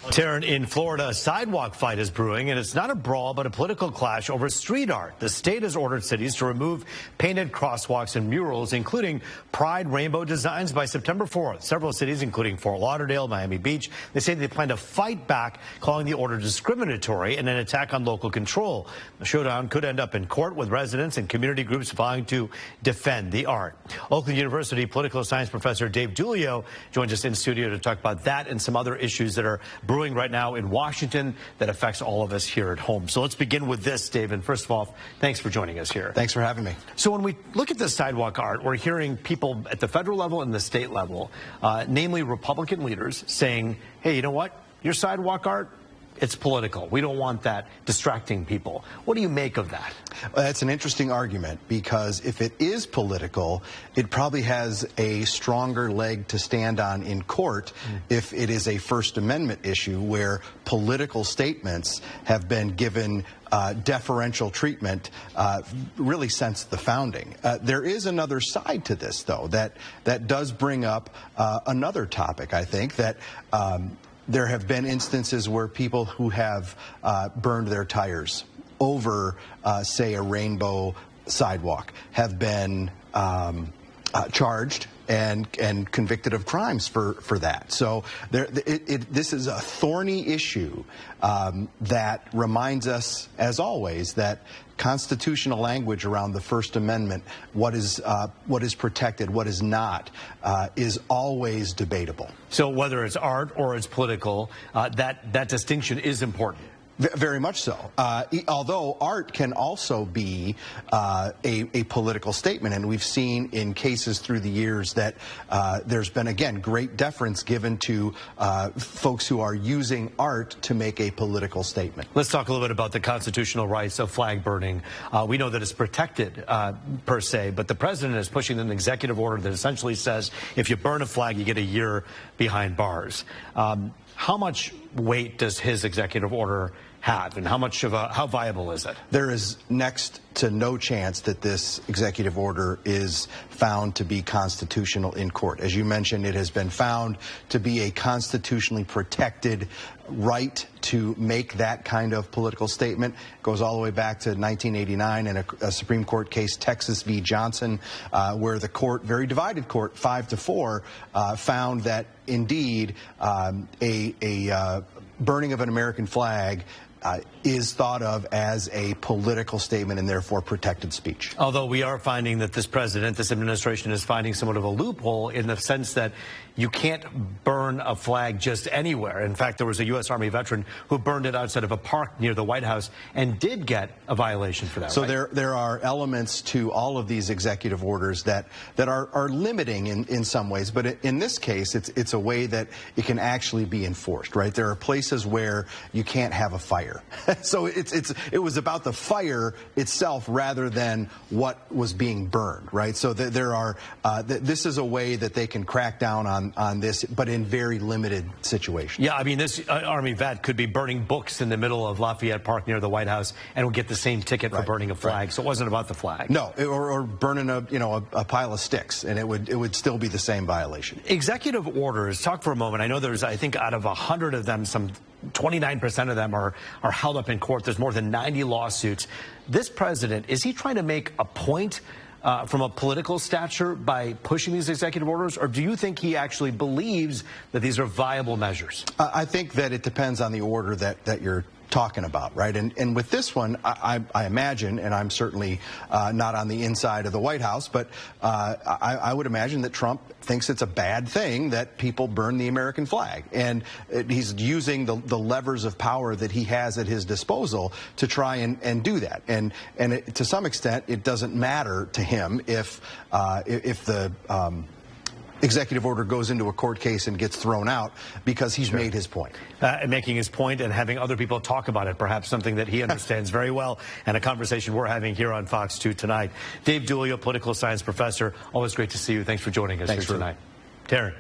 Taryn, in Florida, a sidewalk fight is brewing, and it's not a brawl, but a political clash over street art. The state has ordered cities to remove painted crosswalks and murals, including pride rainbow designs, by September 4th. Several cities, including Fort Lauderdale, Miami Beach, they say they plan to fight back, calling the order discriminatory and an attack on local control. The showdown could end up in court, with residents and community groups vying to defend the art. Oakland University political science professor Dave Giulio joins us in studio to talk about that and some other issues that are brewing right now in Washington that affects all of us here at home. So let's begin with this, Dave. And first of all, thanks for joining us here. Thanks for having me. So when we look at the sidewalk art, we're hearing people at the federal level and the state level, namely Republican leaders, saying, hey, you know what? Your sidewalk art, it's political. We don't want that distracting people. What do you make of that? Well, that's an interesting argument, because if it is political, it probably has a stronger leg to stand on in court if it is a First Amendment issue where political statements have been given deferential treatment really since the founding. There is another side to this, though, that does bring up another topic, I think, that there have been instances where people who have burned their tires over, say, a rainbow sidewalk have been charged and convicted of crimes for that. So this is a thorny issue that reminds us, as always, that constitutional language around the First Amendment, what is protected, what is not, is always debatable. So whether it's art or it's political, that distinction is important. Very much so. Although art can also be a political statement, and we've seen in cases through the years that there's been, again, great deference given to folks who are using art to make a political statement. Let's talk a little bit about the constitutional rights of flag burning. We know that it's protected per se, but the president is pushing an executive order that essentially says if you burn a flag, you get a year behind bars. How much weight does his executive order have, and how viable is it? There is next to no chance that this executive order is found to be constitutional in court. As you mentioned, it has been found to be a constitutionally protected right to make that kind of political statement. It goes all the way back to 1989 in a Supreme Court case, Texas v. Johnson, where the court, very divided court, 5-4, found that indeed a burning of an American flag is thought of as a political statement and therefore protected speech. Although we are finding that this administration is finding somewhat of a loophole in the sense that you can't burn a flag just anywhere. In fact, there was a U.S. Army veteran who burned it outside of a park near the White House and did get a violation for that. So right? there are elements to all of these executive orders that are limiting in some ways, but in this case, it's a way that it can actually be enforced, right? There are places where you can't have a fire. So it was about the fire itself rather than what was being burned, right? So this is a way that they can crack down on this, but in very limited situations. Yeah, I mean, this Army vet could be burning books in the middle of Lafayette Park near the White House and would get the same ticket for burning a flag. Right. So it wasn't about the flag. No, or burning a pile of sticks, and it would still be the same violation. Executive orders. Talk for a moment. I know there's, I think, out of 100 of them, some 29% of them are held up in court. There's more than 90 lawsuits. This president, is he trying to make a point from a political stature by pushing these executive orders, or do you think he actually believes that these are viable measures? I think that it depends on the order that you're talking about, right? And with this one, I imagine, and I'm certainly not on the inside of the White House, but I would imagine that Trump thinks it's a bad thing that people burn the American flag. And he's using the levers of power that he has at his disposal to try and do that. And to some extent, it doesn't matter to him if the executive order goes into a court case and gets thrown out, because he's made his point. Making his point and having other people talk about it, perhaps something that he understands very well, and a conversation we're having here on Fox 2 tonight. Dave Giulio, political science professor, always great to see you. Thanks for joining us here tonight. Taryn.